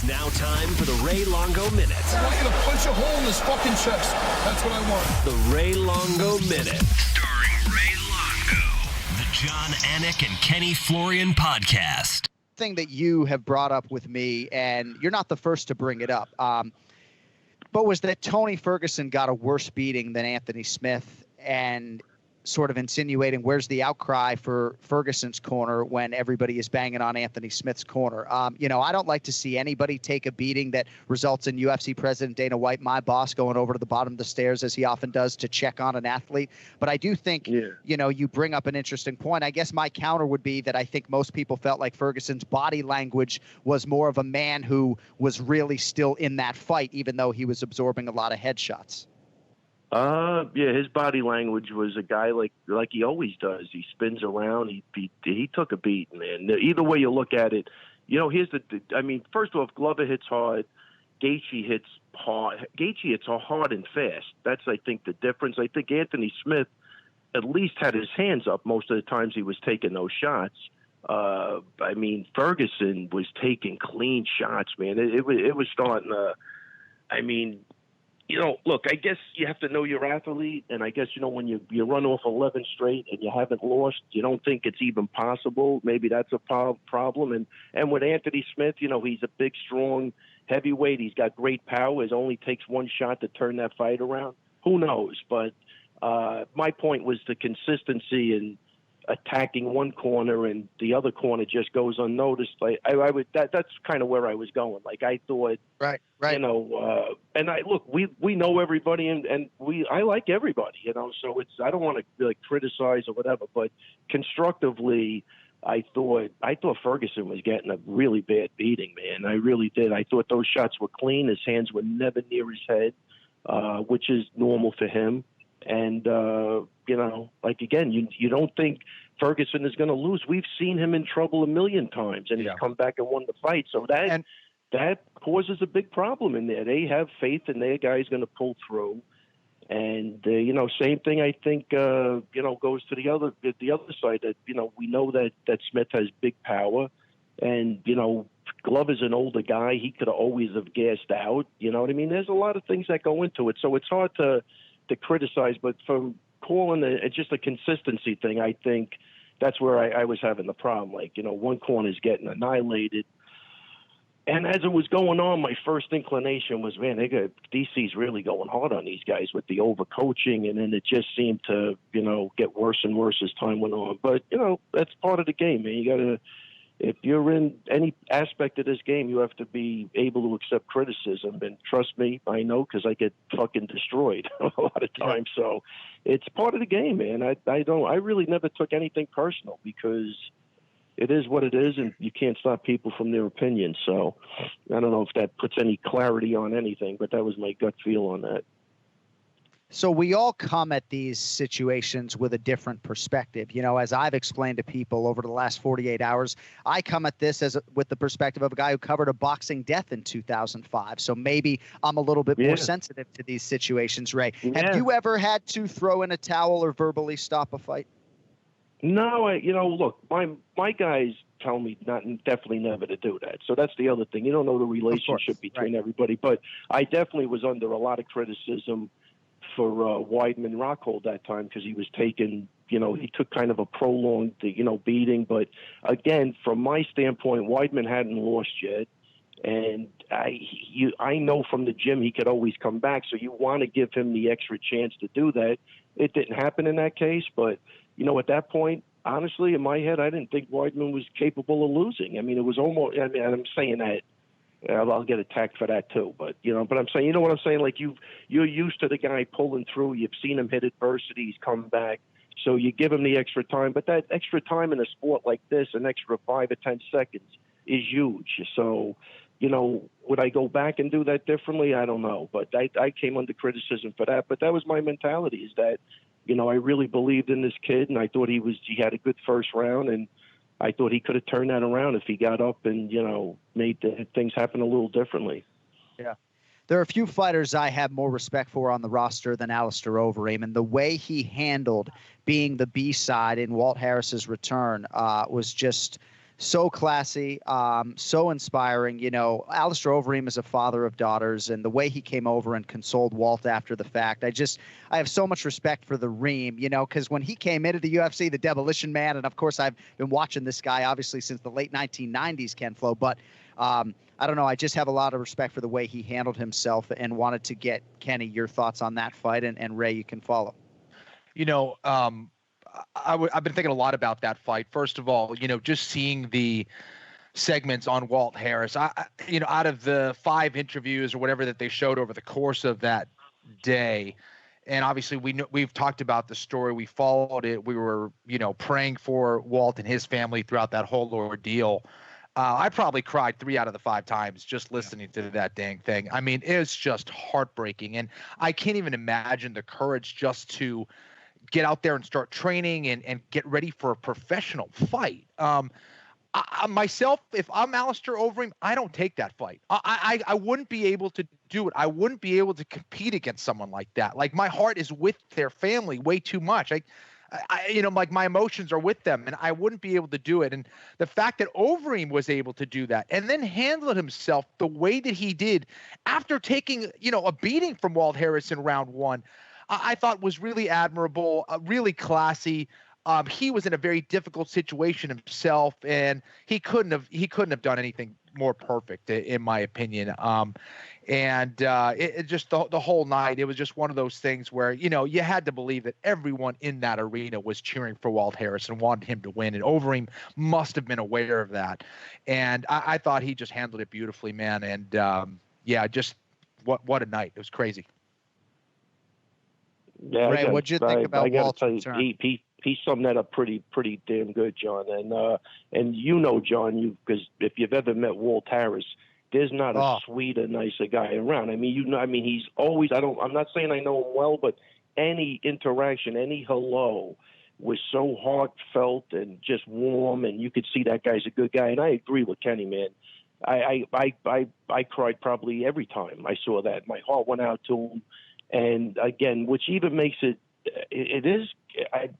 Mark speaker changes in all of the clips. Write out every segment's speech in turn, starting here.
Speaker 1: It's now time for the Ray Longo Minute.
Speaker 2: I want you to punch a hole in this fucking chest. That's what I want.
Speaker 1: The Ray Longo Minute.
Speaker 3: Starring Ray Longo. The John Anik and Kenny Florian podcast.
Speaker 4: Thing that you have brought up with me, and you're not the first to bring it up, but was that Tony Ferguson got a worse beating than Anthony Smith, and sort of insinuating where's the outcry for Ferguson's corner when everybody is banging on Anthony Smith's corner. I don't like to see anybody take a beating that results in UFC President Dana White, my boss, going over to the bottom of the stairs, as he often does, to check on an athlete. But I do think, you bring up an interesting point. I guess my counter would be that I think most people felt like Ferguson's body language was more of a man who was really still in that fight, even though he was absorbing a lot of headshots.
Speaker 5: His body language was a guy like he always does. He spins around. He took a beat, man. Either way you look at it, first off, Glover hits hard. Gaethje hits hard. Gaethje hits hard and fast. That's, I think, the difference. I think Anthony Smith at least had his hands up most of the times he was taking those shots. Ferguson was taking clean shots, man. It was starting to, look, I guess you have to know your athlete, and I guess, when you run off 11 straight and you haven't lost, you don't think it's even possible. Maybe that's a problem. And with Anthony Smith, he's a big, strong heavyweight. He's got great power. It only takes one shot to turn that fight around. Who knows? But my point was the consistency in attacking one corner and the other corner just goes unnoticed. That's kind of where I was going. Like, I thought,
Speaker 4: right.
Speaker 5: We know everybody and I like everybody, so I don't want to criticize or whatever, but constructively, I thought Ferguson was getting a really bad beating, man. I really did. I thought those shots were clean. His hands were never near his head, which is normal for him. And, again, you don't think Ferguson is going to lose. We've seen him in trouble a million times, and he's come back and won the fight. So that causes a big problem in there. They have faith in their guy's going to pull through. And, same thing, I think, goes to the other side that, we know that Smith has big power. And, Glover's an older guy. He could always have gassed out. You know what I mean? There's a lot of things that go into it. So it's hard to criticize, but from calling it's just a consistency thing, I think that's where I was having the problem. One corner's getting annihilated. And as it was going on, my first inclination was, man, DC's really going hard on these guys with the overcoaching, and then it just seemed to, get worse and worse as time went on. But, that's part of the game, man. You got to, if you're in any aspect of this game, you have to be able to accept criticism. And trust me, I know, because I get fucking destroyed a lot of times. So it's part of the game, man. I really never took anything personal because it is what it is, and you can't stop people from their opinions. So I don't know if that puts any clarity on anything, but that was my gut feel on that.
Speaker 4: So we all come at these situations with a different perspective. As I've explained to people over the last 48 hours, I come at this with the perspective of a guy who covered a boxing death in 2005. So maybe I'm a little bit more sensitive to these situations, Ray. Yeah. Have you ever had to throw in a towel or verbally stop a fight?
Speaker 5: No, look, my guys tell me definitely never to do that. So that's the other thing. You don't know the relationship between everybody, but I definitely was under a lot of criticism for Weidman Rockhold that time because he was taking, he took kind of a prolonged, beating. But again, from my standpoint, Weidman hadn't lost yet. And I know from the gym he could always come back. So you want to give him the extra chance to do that. It didn't happen in that case. But, at that point, honestly, in my head, I didn't think Weidman was capable of losing. It was almost, I'm saying that. I'll get attacked for that too, but I'm saying, you know what I'm saying? Like you're used to the guy pulling through. You've seen him hit adversity. He's come back. So you give him the extra time, but that extra time in a sport like this, an extra 5 or 10 seconds is huge. So, would I go back and do that differently? I don't know, but I came under criticism for that, but that was my mentality is that, I really believed in this kid and I thought he had a good first round and I thought he could have turned that around if he got up and, made things happen a little differently.
Speaker 4: Yeah. There are a few fighters I have more respect for on the roster than Alistair Overeem, and the way he handled being the B-side in Walt Harris's return was just so classy, so inspiring. You know, Alistair Overeem is a father of daughters, and the way he came over and consoled Walt after the fact, I have so much respect for the Reem, you know, because when he came into the UFC, the Demolition Man, and of course I've been watching this guy obviously since the late 1990s, Ken Flo, but I don't know, I just have a lot of respect for the way he handled himself and wanted to get, Kenny, your thoughts on that fight, and Ray, you can follow.
Speaker 6: You know, I've been thinking a lot about that fight. First of all, you know, just seeing the segments on Walt Harris, you know, out of the 5 interviews or whatever that they showed over the course of that day, and obviously we've talked about the story, we followed it, we were, you know, praying for Walt and his family throughout that whole ordeal. I probably cried 3 out of the 5 times just listening to that dang thing. I mean, it's just heartbreaking, and I can't even imagine the courage just to get out there and start training and get ready for a professional fight. Myself, if I'm Aljamain Overeem, I don't take that fight. I wouldn't be able to do it. I wouldn't be able to compete against someone like that. Like, my heart is with their family way too much. You know, like, my emotions are with them, and I wouldn't be able to do it. And the fact that Overeem was able to do that and then handled himself the way that he did after taking, you know, a beating from Walt Harris in round 1, I thought was really admirable, really classy. He was in a very difficult situation himself, and he couldn't have done anything more perfect, in my opinion. It just the whole night, it was just one of those things where, you know, you had to believe that everyone in that arena was cheering for Walt Harris and wanted him to win, and Overeem must have been aware of that. And I thought he just handled it beautifully, man. And yeah, just what a night. It was crazy.
Speaker 5: Yeah,
Speaker 4: Ray, what'd you think about Walt's return?
Speaker 5: He summed that up pretty damn good, John. And you know, John, because if you've ever met Walt Harris, there's not a sweeter, nicer guy around. I mean, you know, I mean, he's always. I'm not saying I know him well, but any interaction, any hello, was so heartfelt and just warm, and you could see that guy's a good guy. And I agree with Kenny, man. I cried probably every time I saw that. My heart went out to him. And again, which even makes it is.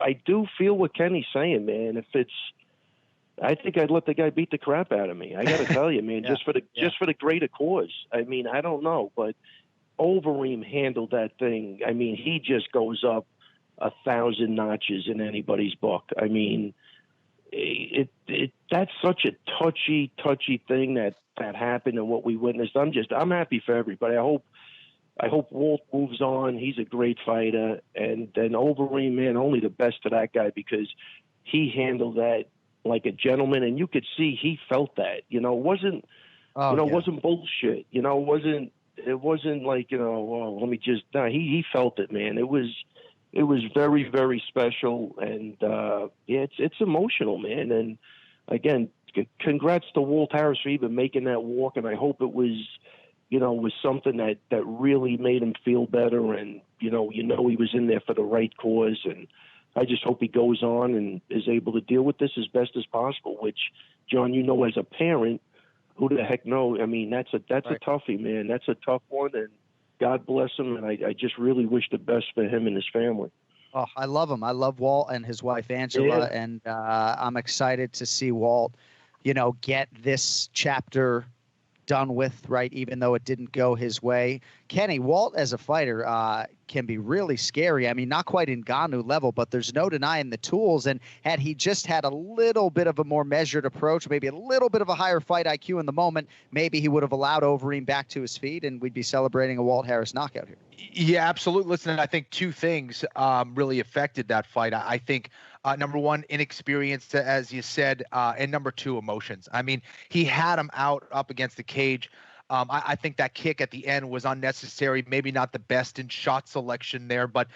Speaker 5: I do feel what Kenny's saying, man. I think I'd let the guy beat the crap out of me. I got to tell you, man, just for the greater cause. I mean, I don't know, but Overeem handled that thing. I mean, he just goes up 1,000 notches in anybody's book. I mean, that's such a touchy thing that happened and what we witnessed. I'm happy for everybody. I hope Walt moves on. He's a great fighter. And then Overeem, man, only the best to that guy, because he handled that like a gentleman. And you could see he felt that. You know, it wasn't bullshit. You know, it wasn't like, you know, let me just, no, he felt it, man. It was very, very special. And it's emotional, man. And again, congrats to Walt Harris for even making that walk. And I hope it was, you know, was something that really made him feel better. And, you know, he was in there for the right cause. And I just hope he goes on and is able to deal with this as best as possible, which, John, you know, as a parent, who the heck knows? I mean, that's a toughie, man. That's a tough one. And God bless him. And I just really wish the best for him and his family.
Speaker 4: Oh, I love him. I love Walt and his wife, Angela. Yeah. And I'm excited to see Walt, you know, get this chapter done with, right, even though it didn't go his way. Kenny, Walt as a fighter can be really scary. I mean, not quite in Ngannou level, but there's no denying the tools. And had he just had a little bit of a more measured approach, maybe a little bit of a higher fight IQ in the moment, maybe he would have allowed Overeem back to his feet, and we'd be celebrating a Walt Harris knockout here.
Speaker 6: Yeah, absolutely. Listen, I think 2 things really affected that fight. I think number 1, inexperience, as you said, and number 2, emotions. I mean, he had him up against the cage. I think that kick at the end was unnecessary, maybe not the best in shot selection there. But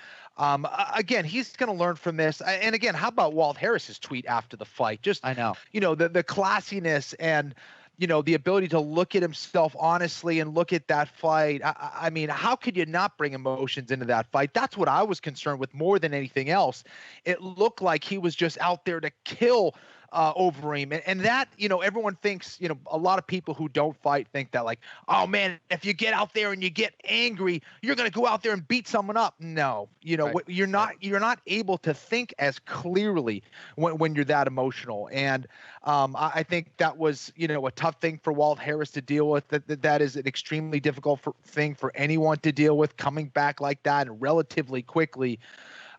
Speaker 6: again, he's going to learn from this. And again, how about Walt Harris's tweet after the fight? Just,
Speaker 4: I know,
Speaker 6: you know, the classiness and, you know, the ability to look at himself honestly and look at that fight. I mean, how could you not bring emotions into that fight? That's what I was concerned with more than anything else. It looked like he was just out there to kill Overeem. And that, everyone thinks, a lot of people who don't fight think that like, oh man, if you get out there and you get angry, you're going to go out there and beat someone up. No,
Speaker 4: Right.
Speaker 6: you're not able to think as clearly when you're that emotional. And I think that was, a tough thing for Walt Harris to deal with. That is an extremely difficult thing for anyone to deal with, coming back like that and relatively quickly.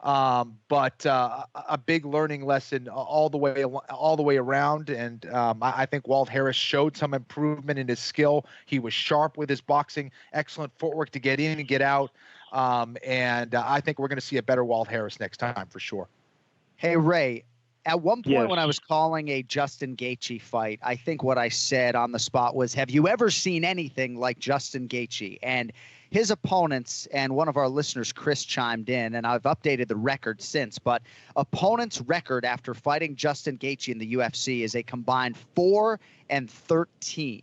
Speaker 6: But a big learning lesson all the way around. And I think Walt Harris showed some improvement in his skill. He was sharp with his boxing, excellent footwork to get in and get out. And I think we're going to see a better Walt Harris next time for sure.
Speaker 4: Hey, Ray, at one point
Speaker 5: Yes.
Speaker 4: when I was calling a Justin Gaethje fight, I think what I said on the spot was, have you ever seen anything like Justin Gaethje? And his opponents, and one of our listeners, Chris, chimed in, and I've updated the record since, but opponents' record after fighting Justin Gaethje in the UFC is a combined 4-13. Cerrone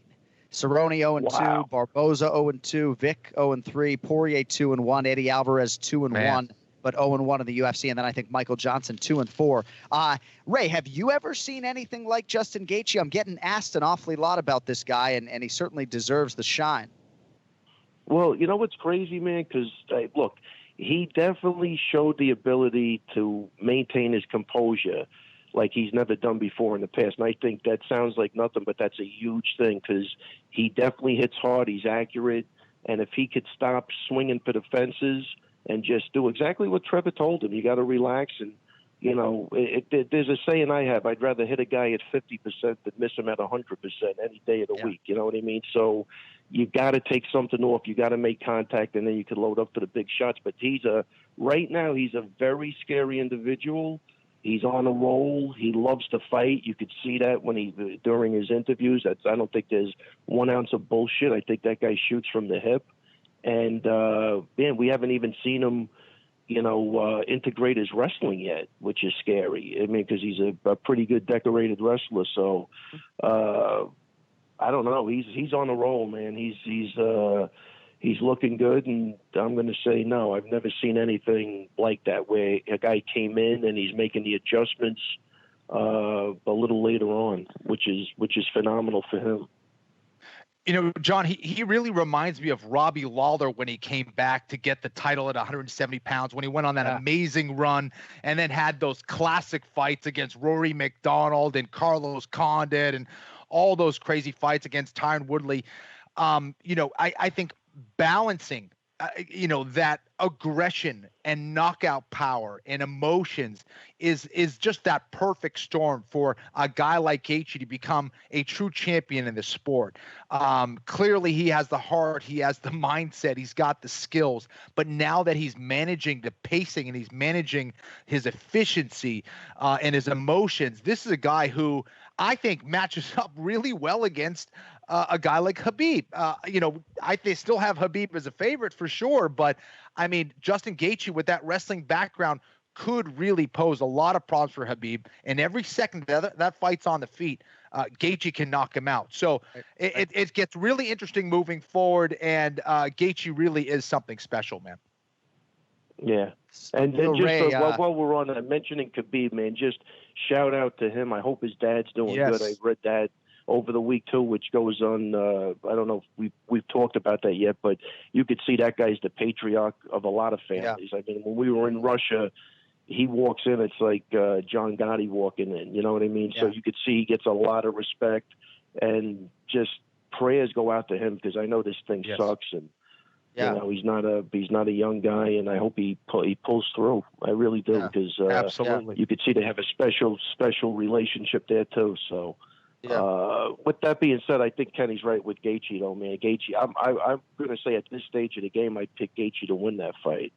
Speaker 4: 0-2,
Speaker 5: Wow.
Speaker 4: Barboza 0-2, Vic 0-3, Poirier 2-1, Eddie Alvarez 2-1. But 0-1 in the UFC, and then I think Michael Johnson 2-4. Ray, have you ever seen anything like Justin Gaethje? I'm getting asked an awfully lot about this guy, and he certainly deserves the shine.
Speaker 5: Well, you know what's crazy, man? Because, look, he definitely showed the ability to maintain his composure like he's never done before in the past. And I think that sounds like nothing, but that's a huge thing because he definitely hits hard. He's accurate. And if he could stop swinging for the fences and just do exactly what Trevor told him, you got to relax. And, there's a saying I have, I'd rather hit a guy at 50% than miss him at 100% any day of the week. You know what I mean? So you got to take something off. You got to make contact, and then you can load up for the big shots. But right now, he's a very scary individual. He's on a roll. He loves to fight. You could see that during his interviews. I don't think there's 1 ounce of bullshit. I think that guy shoots from the hip. And, man, we haven't even seen him, integrate his wrestling yet, which is scary. I mean, because he's a pretty good decorated wrestler. So, I don't know. He's on a roll, man. He's looking good, and I'm going to say no. I've never seen anything like that where a guy came in and he's making the adjustments a little later on, which is phenomenal for him.
Speaker 6: John, he really reminds me of Robbie Lawler when he came back to get the title at 170 pounds, when he went on that amazing run and then had those classic fights against Rory McDonald and Carlos Condit and all those crazy fights against Tyron Woodley. I think balancing, that aggression and knockout power and emotions is just that perfect storm for a guy like Gaethje to become a true champion in the sport. Clearly, he has the heart, he has the mindset, he's got the skills. But now that he's managing the pacing and he's managing his efficiency and his emotions, this is a guy who I think matches up really well against a guy like Khabib. They still have Khabib as a favorite for sure, but I mean, Justin Gaethje with that wrestling background could really pose a lot of problems for Khabib. And every second that fight's on the feet, Gaethje can knock him out. So it gets really interesting moving forward, and Gaethje really is something special, man.
Speaker 5: Yeah. And then just
Speaker 4: Ray,
Speaker 5: while we're on mentioning Khabib, man, just shout out to him. I hope his dad's doing good. I read that over the week too, which goes on. I don't know if we've talked about that yet, but you could see that guy's the patriarch of a lot of families. I mean, when we were in Russia, he walks in, it's like John Gotti walking in. You know what I mean? So you could see he gets a lot of respect, and just prayers go out to him because I know this thing sucks, and he's not a young guy, and I hope he pulls through. I really do, because
Speaker 6: absolutely,
Speaker 5: you could see they have a special relationship there too. So. With that being said, I think Kenny's right with Gaethje, though, man. Gaethje, I'm going to say at this stage of the game, I'd pick Gaethje to win that fight.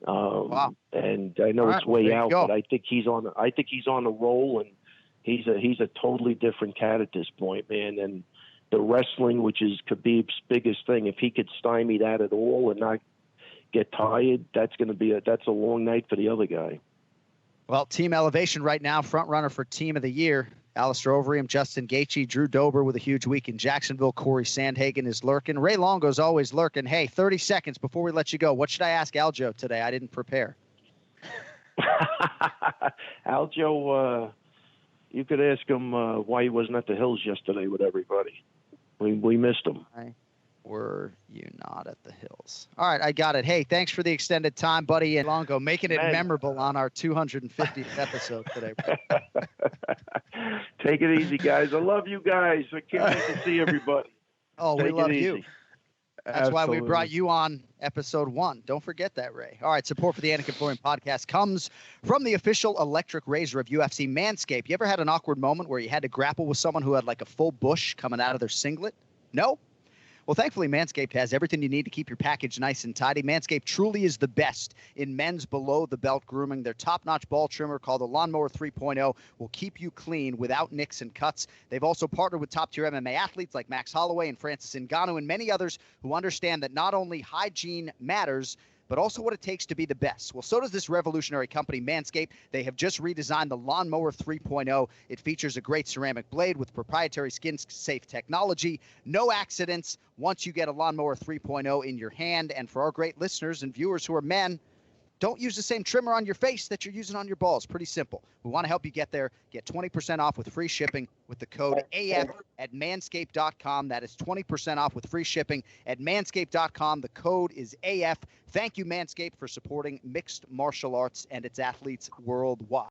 Speaker 5: And I know it's way out, but I think he's on a roll, and he's a totally different cat at this point, man. And the wrestling, which is Khabib's biggest thing, if he could stymie that at all and not get tired, that's a long night for the other guy.
Speaker 4: Well, Team Elevation right now, front runner for Team of the Year. Alistair Overeem, Justin Gaethje, Drew Dober with a huge week in Jacksonville. Corey Sandhagen is lurking. Ray Longo's always lurking. Hey, 30 seconds before we let you go. What should I ask Aljo today? I didn't prepare.
Speaker 5: Aljo, You could ask him why he wasn't at the Hills yesterday with everybody. We missed him.
Speaker 4: Why were you not at the Hills? All right, I got it. Hey, thanks for the extended time, buddy, and Longo, making it memorable on our 250th episode today.
Speaker 5: Take it easy, guys. I love you guys. I can't wait to see everybody.
Speaker 4: Oh,
Speaker 5: Take
Speaker 4: we love
Speaker 5: it
Speaker 4: you.
Speaker 5: easy.
Speaker 4: That's why we brought you on episode 1. Don't forget that, Ray. All right, support for the Anik and Florian podcast comes from the official electric razor of UFC, Manscaped. You ever had an awkward moment where you had to grapple with someone who had like a full bush coming out of their singlet? No? Well, thankfully, Manscaped has everything you need to keep your package nice and tidy. Manscaped truly is the best in men's below-the-belt grooming. Their top-notch ball trimmer called the Lawnmower 3.0 will keep you clean without nicks and cuts. They've also partnered with top-tier MMA athletes like Max Holloway and Francis Ngannou and many others who understand that not only hygiene matters, but also what it takes to be the best. Well, so does this revolutionary company, Manscaped. They have just redesigned the Lawnmower 3.0. It features a great ceramic blade with proprietary skin-safe technology. No accidents once you get a Lawnmower 3.0 in your hand. And for our great listeners and viewers who are men, don't use the same trimmer on your face that you're using on your balls. Pretty simple. We want to help you get there. Get 20% off with free shipping with the code AF at manscaped.com. That is 20% off with free shipping at manscaped.com. The code is AF. Thank you, Manscaped, for supporting mixed martial arts and its athletes worldwide.